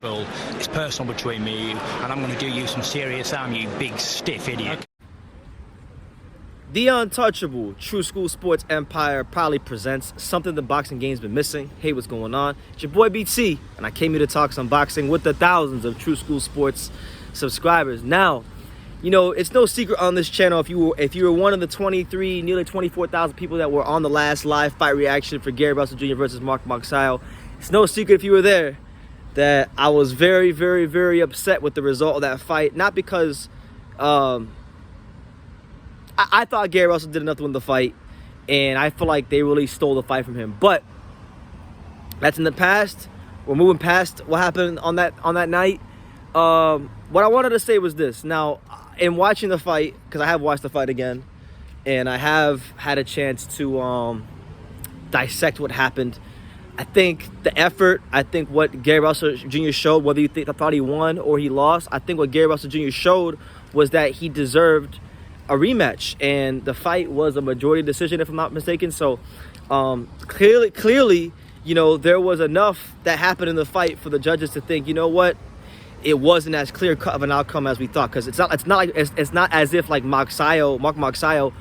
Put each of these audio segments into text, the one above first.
Well, it's personal between me and you, and I'm going to do you some serious harm, you big stiff idiot. The untouchable True School Sports Empire proudly presents something the boxing game's been missing. Hey, what's going on? It's your boy BT, and I came here to talk some boxing with the thousands of True School Sports subscribers. Now, you know, it's no secret on this channel, if you were one of the 23, nearly 24,000 people that were on the last live fight reaction for Gary Russell Jr. versus Mark Magsayo, it's no secret if you were there that I was very, very, very upset with the result of that fight. Not because I thought Gary Russell did enough to win the fight, and I feel like they really stole the fight from him. But that's in the past. We're moving past what happened on that night. What I wanted to say was this. Now, in watching the fight, because I have watched the fight again, and I have had a chance to dissect what happened, I think the effort, I think what Gary Russell Jr. showed, whether you thought he won or he lost, I think what Gary Russell Jr. showed was that he deserved a rematch, and the fight was a majority decision, if I'm not mistaken. So clearly, you know, there was enough that happened in the fight for the judges to think, you know what, it wasn't as clear cut of an outcome as we thought, because it's not as if like Mark Magsayo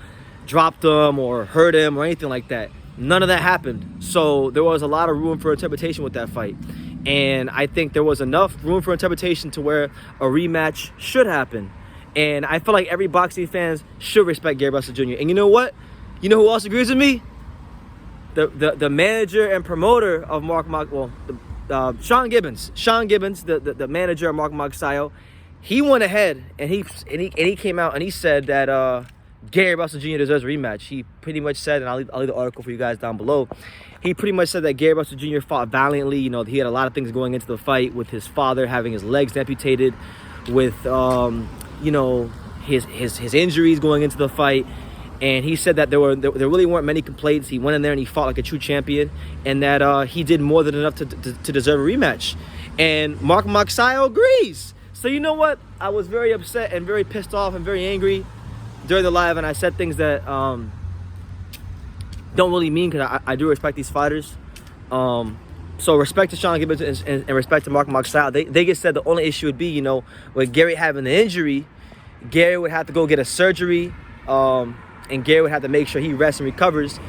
dropped him or hurt him or anything like that. None of that happened. So there was a lot of room for interpretation with that fight. And I think there was enough room for interpretation to where a rematch should happen. And I feel like every boxing fan should respect Gary Russell Jr. And you know what? You know who else agrees with me? The manager and promoter of Sean Gibbons. Sean Gibbons, the manager of Mark Magsayo, he went ahead and he came out and he said that Gary Russell Jr. deserves a rematch. He pretty much said, and I'll leave the article for you guys down below. He pretty much said that Gary Russell Jr. fought valiantly. You know, he had a lot of things going into the fight, with his father having his legs amputated, with you know, his injuries going into the fight. And he said that there really weren't many complaints. He went in there and he fought like a true champion, and that he did more than enough to deserve a rematch. And Mark Magsayo agrees. So you know what? I was very upset and very pissed off and very angry during the live, and I said things that don't really mean, because I do respect these fighters. So respect to Sean Gibbons and respect to Mark Magsayo. They just said the only issue would be, you know, with Gary having the injury, Gary would have to go get a surgery, and Gary would have to make sure he rests and recovers.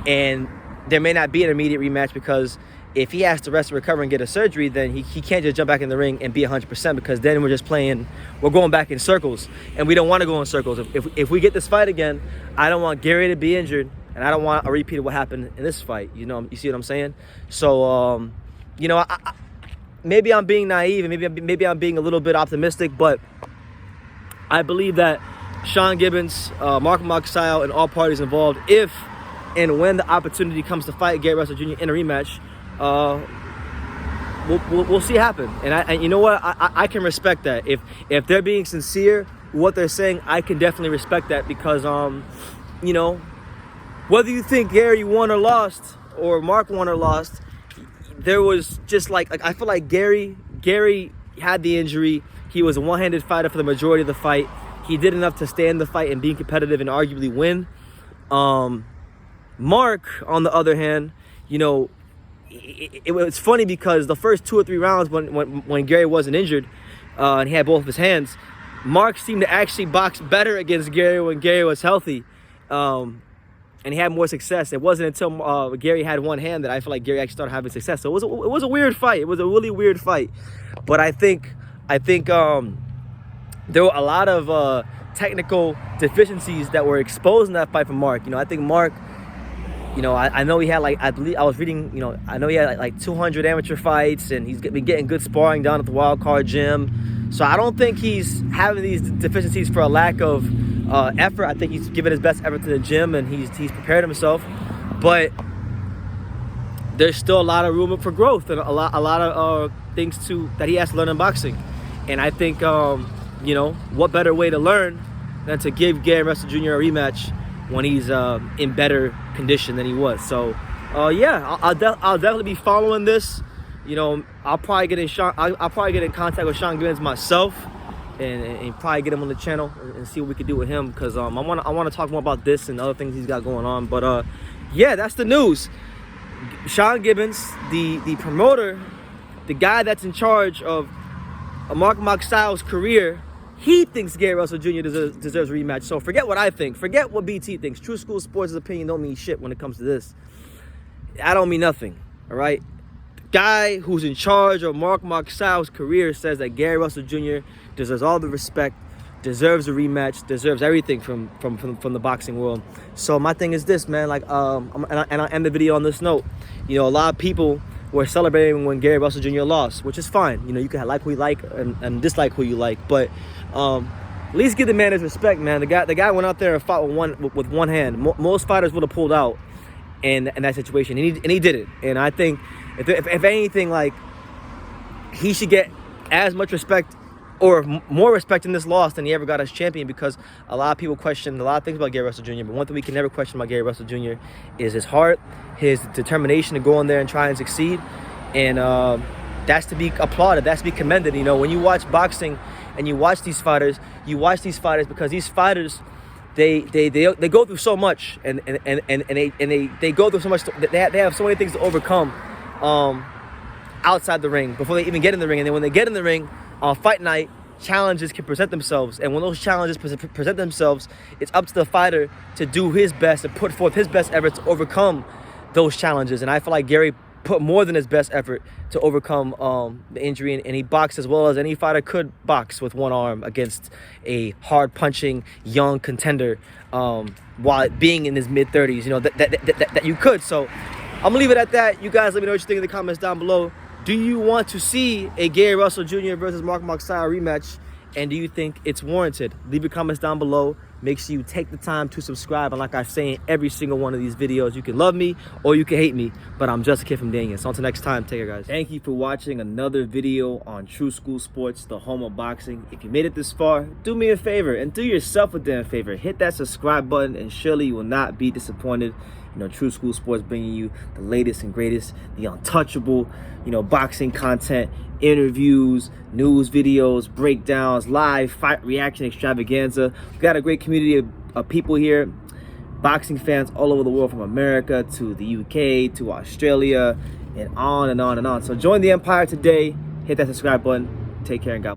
And there may not be an immediate rematch, because if he has to rest and recover and get a surgery, then he can't just jump back in the ring and be 100%, because then we're going back in circles, and we don't want to go in circles. If we get this fight again, I don't want Gary to be injured, and I don't want a repeat of what happened in this fight. You know, you see what I'm saying? So, you know, maybe I'm being naive, and maybe I'm being a little bit optimistic, but I believe that Sean Gibbons, Mark Magsayo, and all parties involved, if and when the opportunity comes to fight Gary Russell Jr. in a rematch, we'll see it happen. And you know what? I can respect that. If they're being sincere with what they're saying, I can definitely respect that, because you know, whether you think Gary won or lost, or Mark won or lost, there was just like I feel like Gary had the injury. He was a one-handed fighter for the majority of the fight. He did enough to stay in the fight and be competitive and arguably win. Mark, on the other hand, you know, it was funny, because the first 2 or 3 rounds when Gary wasn't injured, and he had both of his hands, Mark seemed to actually box better against Gary when Gary was healthy, and he had more success. It wasn't until Gary had one hand that I feel like Gary actually started having success. So it was a weird fight. It was a really weird fight. But I think there were a lot of technical deficiencies that were exposed in that fight from Mark. You know, I think Mark, you know, I know he had I was reading, you know, I know he had like 200 amateur fights, and he's been getting good sparring down at the Wild Card Gym. So I don't think he's having these deficiencies for a lack of effort. I think he's given his best effort to the gym, and he's prepared himself. But there's still a lot of room for growth, and a lot of things that he has to learn in boxing. And I think, you know, what better way to learn than to give Gary Russell Jr. a rematch when he's in better condition than he was. So yeah, I'll definitely be following this. You know, I'll probably get in contact with Sean Gibbons myself, and probably get him on the channel and see what we can do with him, because I want to talk more about this and other things he's got going on. But yeah, that's the news. Sean Gibbons, the promoter the guy that's in charge of Mark Magsayo's career, he thinks Gary Russell Jr. deserves a rematch. So forget what I think. Forget what BT thinks. True School Sports' opinion don't mean shit when it comes to this. I don't mean nothing, all right? The guy who's in charge of Mark Magsayo's career says that Gary Russell Jr. deserves all the respect, deserves a rematch, deserves everything from the boxing world. So my thing is this, man. Like, and I'll end the video on this note. You know, a lot of people were celebrating when Gary Russell Jr. lost, which is fine. You know, you can like who you like and dislike who you like, but at least give the man his respect, man. The guy went out there and fought with one hand. Most fighters would have pulled out in that situation, and he did it. And I think if anything, like, he should get as much respect or more respect in this loss than he ever got as champion, because a lot of people question a lot of things about Gary Russell Jr., but one thing we can never question about Gary Russell Jr. is his heart, his determination to go in there and try and succeed. And that's to be applauded, that's to be commended. You know, when you watch boxing and you watch these fighters because these fighters, they go through so much, and they go through so much. They have so many things to overcome outside the ring before they even get in the ring. And then when they get in the ring on fight night, challenges can present themselves, and when those challenges present themselves, it's up to the fighter to do his best and put forth his best effort to overcome those challenges. And I feel like Gary put more than his best effort to overcome the injury, and he boxed as well as any fighter could box with one arm against a hard-punching young contender while being in his mid-30s. You know, that you could. So I'm gonna leave it at that. You guys let me know what you think in the comments down below. Do you want to see a Gary Russell Jr. versus Mark Magsayo rematch? And do you think it's warranted? Leave your comments down below. Make sure you take the time to subscribe. And like I say in every single one of these videos, you can love me or you can hate me, but I'm just a kid from Daniel. So until next time, take care, guys. Thank you for watching another video on True School Sports, the home of boxing. If you made it this far, do me a favor and do yourself a damn favor. Hit that subscribe button and surely you will not be disappointed. You know, True School Sports bringing you the latest and greatest, the untouchable, you know, boxing content, interviews, news videos, breakdowns, live fight reaction extravaganza. We've got a great community of people here, boxing fans all over the world, from America to the UK to Australia and on and on and on. So join the empire today. Hit that subscribe button. Take care and God bless.